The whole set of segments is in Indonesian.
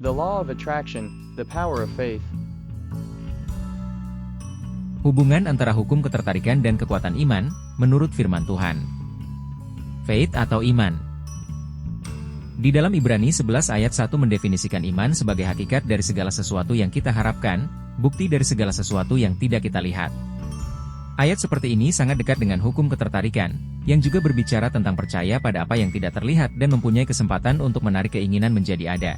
The law of attraction, the power of faith. Hubungan antara hukum ketertarikan dan kekuatan iman, menurut firman Tuhan. Faith atau iman. Di dalam Ibrani 11 ayat 1 mendefinisikan iman sebagai hakikat dari segala sesuatu yang kita harapkan, bukti dari segala sesuatu yang tidak kita lihat. Ayat seperti ini sangat dekat dengan hukum ketertarikan, yang juga berbicara tentang percaya pada apa yang tidak terlihat dan mempunyai kesempatan untuk menarik keinginan menjadi ada.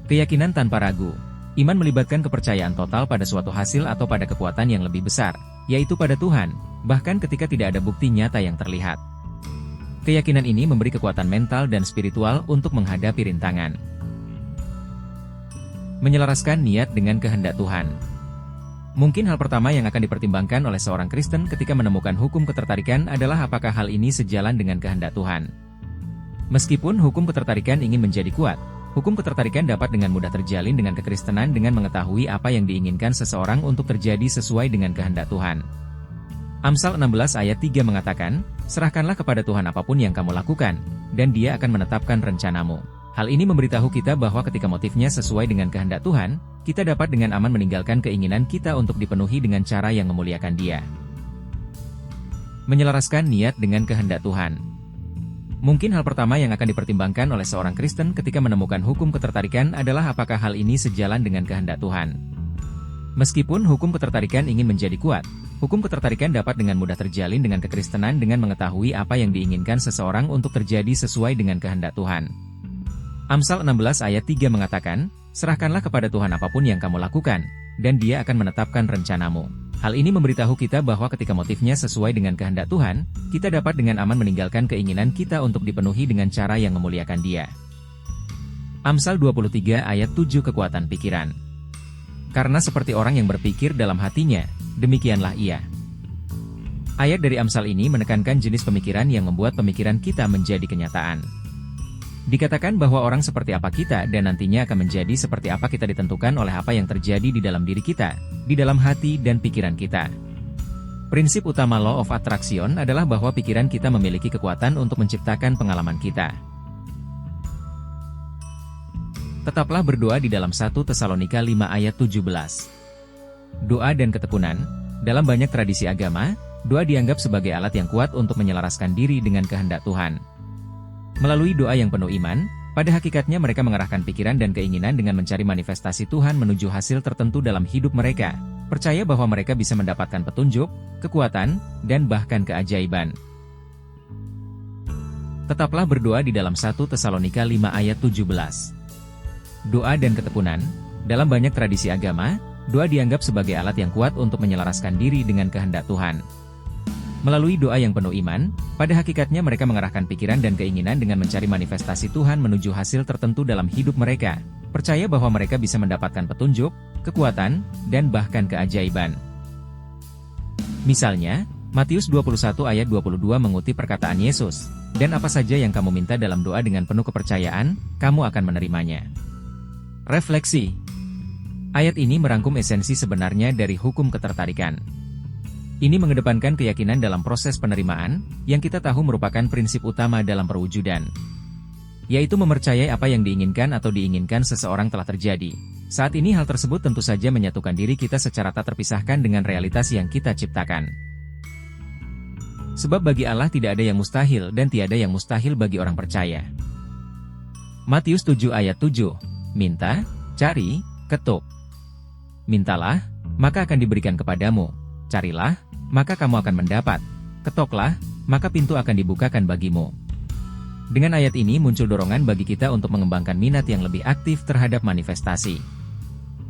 Keyakinan tanpa ragu. Iman melibatkan kepercayaan total pada suatu hasil atau pada kekuatan yang lebih besar, yaitu pada Tuhan, bahkan ketika tidak ada bukti nyata yang terlihat. Keyakinan ini memberi kekuatan mental dan spiritual untuk menghadapi rintangan. Menyelaraskan niat dengan kehendak Tuhan. Mungkin hal pertama yang akan dipertimbangkan oleh seorang Kristen ketika menemukan hukum ketertarikan adalah apakah hal ini sejalan dengan kehendak Tuhan. Meskipun hukum ketertarikan ingin menjadi kuat, hukum ketertarikan dapat dengan mudah terjalin dengan kekristenan dengan mengetahui apa yang diinginkan seseorang untuk terjadi sesuai dengan kehendak Tuhan. Amsal 16 ayat 3 mengatakan, "Serahkanlah kepada Tuhan apapun yang kamu lakukan, dan Dia akan menetapkan rencanamu." Hal ini memberitahu kita bahwa ketika motifnya sesuai dengan kehendak Tuhan, kita dapat dengan aman meninggalkan keinginan kita untuk dipenuhi dengan cara yang memuliakan Dia. Menyelaraskan niat dengan kehendak Tuhan. Mungkin hal pertama yang akan dipertimbangkan oleh seorang Kristen ketika menemukan hukum ketertarikan adalah apakah hal ini sejalan dengan kehendak Tuhan. Meskipun hukum ketertarikan ingin menjadi kuat, hukum ketertarikan dapat dengan mudah terjalin dengan kekristenan dengan mengetahui apa yang diinginkan seseorang untuk terjadi sesuai dengan kehendak Tuhan. Amsal 16 ayat 3 mengatakan, "Serahkanlah kepada Tuhan apapun yang kamu lakukan, dan Dia akan menetapkan rencanamu." Hal ini memberitahu kita bahwa ketika motifnya sesuai dengan kehendak Tuhan, kita dapat dengan aman meninggalkan keinginan kita untuk dipenuhi dengan cara yang memuliakan Dia. Amsal 23 ayat 7 kekuatan pikiran. Karena seperti orang yang berpikir dalam hatinya, demikianlah ia. Ayat dari Amsal ini menekankan jenis pemikiran yang membuat pemikiran kita menjadi kenyataan. Dikatakan bahwa orang seperti apa kita dan nantinya akan menjadi seperti apa kita ditentukan oleh apa yang terjadi di dalam diri kita, di dalam hati dan pikiran kita. Prinsip utama Law of Attraction adalah bahwa pikiran kita memiliki kekuatan untuk menciptakan pengalaman kita. Tetaplah berdoa di dalam 1 Tesalonika 5 ayat 17. Doa dan ketekunan. Dalam banyak tradisi agama, doa dianggap sebagai alat yang kuat untuk menyelaraskan diri dengan kehendak Tuhan. Melalui doa yang penuh iman, pada hakikatnya mereka mengarahkan pikiran dan keinginan dengan mencari manifestasi Tuhan menuju hasil tertentu dalam hidup mereka, percaya bahwa mereka bisa mendapatkan petunjuk, kekuatan, dan bahkan keajaiban. Tetaplah berdoa di dalam 1 Tesalonika 5 ayat 17. Doa dan ketekunan. Dalam banyak tradisi agama, doa dianggap sebagai alat yang kuat untuk menyelaraskan diri dengan kehendak Tuhan. Melalui doa yang penuh iman, pada hakikatnya mereka mengarahkan pikiran dan keinginan dengan mencari manifestasi Tuhan menuju hasil tertentu dalam hidup mereka, percaya bahwa mereka bisa mendapatkan petunjuk, kekuatan, dan bahkan keajaiban. Misalnya, Matius 21 ayat 22 mengutip perkataan Yesus, "Dan apa saja yang kamu minta dalam doa dengan penuh kepercayaan, kamu akan menerimanya." Refleksi. Ayat ini merangkum esensi sebenarnya dari hukum ketertarikan. Ini mengedepankan keyakinan dalam proses penerimaan, yang kita tahu merupakan prinsip utama dalam perwujudan. Yaitu mempercayai apa yang diinginkan atau diinginkan seseorang telah terjadi. Saat ini hal tersebut tentu saja menyatukan diri kita secara tak terpisahkan dengan realitas yang kita ciptakan. Sebab bagi Allah tidak ada yang mustahil dan tiada yang mustahil bagi orang percaya. Matius 7 ayat 7, "Minta, cari, ketuk. Mintalah, maka akan diberikan kepadamu. Carilah, maka kamu akan mendapat. Ketoklah, maka pintu akan dibukakan bagimu." Dengan ayat ini muncul dorongan bagi kita untuk mengembangkan minat yang lebih aktif terhadap manifestasi.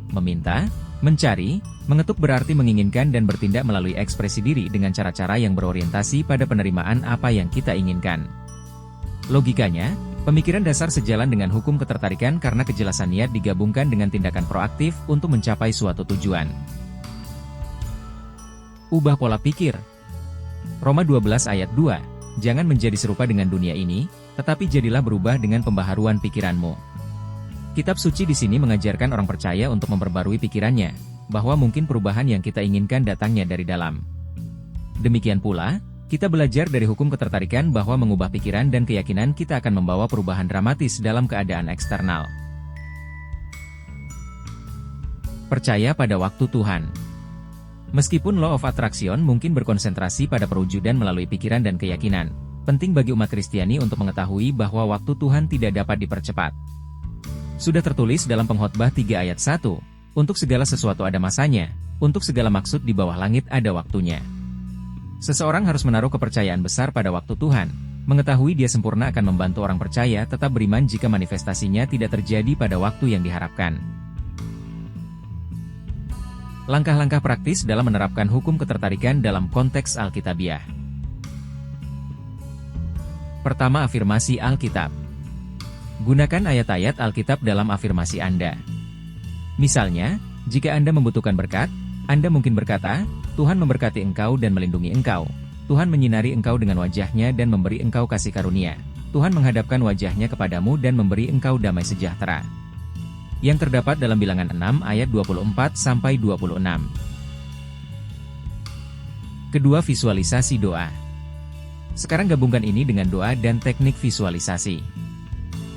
Meminta, mencari, mengetuk berarti menginginkan dan bertindak melalui ekspresi diri dengan cara-cara yang berorientasi pada penerimaan apa yang kita inginkan. Logikanya, pemikiran dasar sejalan dengan hukum ketertarikan karena kejelasan niat digabungkan dengan tindakan proaktif untuk mencapai suatu tujuan. Ubah pola pikir. Roma 12 ayat 2, "Jangan menjadi serupa dengan dunia ini, tetapi jadilah berubah dengan pembaharuan pikiranmu." Kitab suci di sini mengajarkan orang percaya untuk memperbarui pikirannya, bahwa mungkin perubahan yang kita inginkan datangnya dari dalam. Demikian pula, kita belajar dari hukum ketertarikan bahwa mengubah pikiran dan keyakinan kita akan membawa perubahan dramatis dalam keadaan eksternal. Percaya pada waktu Tuhan. Meskipun Law of Attraction mungkin berkonsentrasi pada perwujudan melalui pikiran dan keyakinan, penting bagi umat Kristiani untuk mengetahui bahwa waktu Tuhan tidak dapat dipercepat. Sudah tertulis dalam Pengkhotbah 3 ayat 1, untuk segala sesuatu ada masanya, untuk segala maksud di bawah langit ada waktunya. Seseorang harus menaruh kepercayaan besar pada waktu Tuhan, mengetahui dia sempurna akan membantu orang percaya tetap beriman jika manifestasinya tidak terjadi pada waktu yang diharapkan. Langkah-langkah praktis dalam menerapkan hukum ketertarikan dalam konteks Alkitabiah. Pertama, afirmasi Alkitab. Gunakan ayat-ayat Alkitab dalam afirmasi Anda. Misalnya, jika Anda membutuhkan berkat, Anda mungkin berkata, Tuhan memberkati engkau dan melindungi engkau. Tuhan menyinari engkau dengan wajahnya dan memberi engkau kasih karunia. Tuhan menghadapkan wajahnya kepadamu dan memberi engkau damai sejahtera. Yang terdapat dalam Bilangan 6 ayat 24-26. Kedua, visualisasi doa. Sekarang gabungkan ini dengan doa dan teknik visualisasi.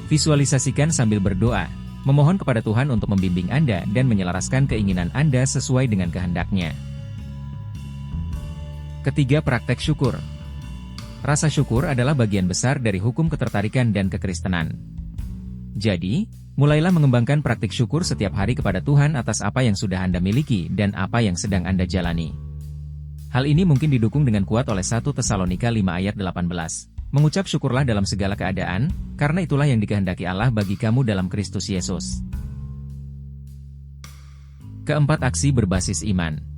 Visualisasikan sambil berdoa, memohon kepada Tuhan untuk membimbing Anda dan menyelaraskan keinginan Anda sesuai dengan kehendak-Nya. Ketiga, praktek syukur. Rasa syukur adalah bagian besar dari hukum ketertarikan dan kekristenan. Jadi, mulailah mengembangkan praktik syukur setiap hari kepada Tuhan atas apa yang sudah Anda miliki dan apa yang sedang Anda jalani. Hal ini mungkin didukung dengan kuat oleh 1 Tesalonika 5 ayat 18. Mengucap syukurlah dalam segala keadaan, karena itulah yang dikehendaki Allah bagi kamu dalam Kristus Yesus. Keempat, aksi berbasis iman.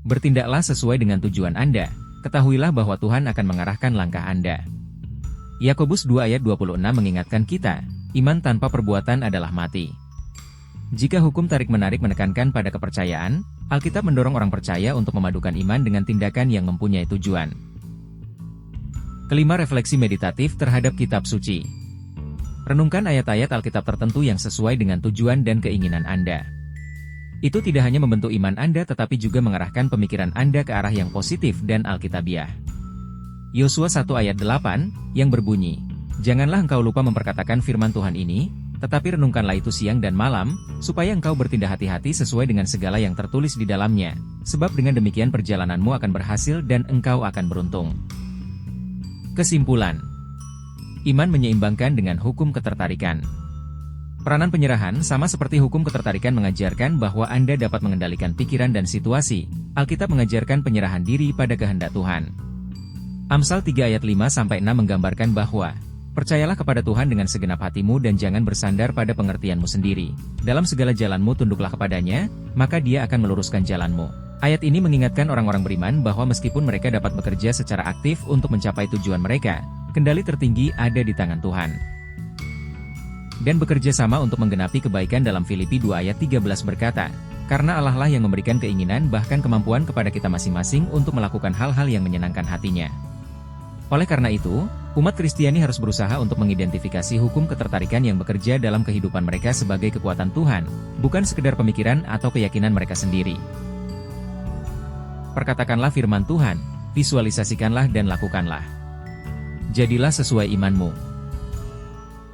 Bertindaklah sesuai dengan tujuan Anda, ketahuilah bahwa Tuhan akan mengarahkan langkah Anda. Yakobus 2 ayat 26 mengingatkan kita, iman tanpa perbuatan adalah mati. Jika hukum tarik-menarik menekankan pada kepercayaan, Alkitab mendorong orang percaya untuk memadukan iman dengan tindakan yang mempunyai tujuan. Kelima, refleksi meditatif terhadap kitab suci. Renungkan ayat-ayat Alkitab tertentu yang sesuai dengan tujuan dan keinginan Anda. Itu tidak hanya membentuk iman Anda tetapi juga mengarahkan pemikiran Anda ke arah yang positif dan Alkitabiah. Yosua 1 ayat 8, yang berbunyi, janganlah engkau lupa memperkatakan firman Tuhan ini, tetapi renungkanlah itu siang dan malam, supaya engkau bertindak hati-hati sesuai dengan segala yang tertulis di dalamnya, sebab dengan demikian perjalananmu akan berhasil dan engkau akan beruntung. Kesimpulan. Iman menyeimbangkan dengan hukum ketertarikan. Peranan penyerahan sama seperti hukum ketertarikan mengajarkan bahwa Anda dapat mengendalikan pikiran dan situasi. Alkitab mengajarkan penyerahan diri pada kehendak Tuhan. Amsal 3 ayat 5-6 menggambarkan bahwa, percayalah kepada Tuhan dengan segenap hatimu dan jangan bersandar pada pengertianmu sendiri. Dalam segala jalanmu tunduklah kepadanya, maka Dia akan meluruskan jalanmu. Ayat ini mengingatkan orang-orang beriman bahwa meskipun mereka dapat bekerja secara aktif untuk mencapai tujuan mereka, kendali tertinggi ada di tangan Tuhan. Dan bekerja sama untuk menggenapi kebaikan dalam Filipi 2 ayat 13 berkata, karena Allah lah yang memberikan keinginan bahkan kemampuan kepada kita masing-masing untuk melakukan hal-hal yang menyenangkan hatinya. Oleh karena itu, umat Kristiani harus berusaha untuk mengidentifikasi hukum ketertarikan yang bekerja dalam kehidupan mereka sebagai kekuatan Tuhan, bukan sekedar pemikiran atau keyakinan mereka sendiri. Perkatakanlah firman Tuhan, visualisasikanlah dan lakukanlah. Jadilah sesuai imanmu.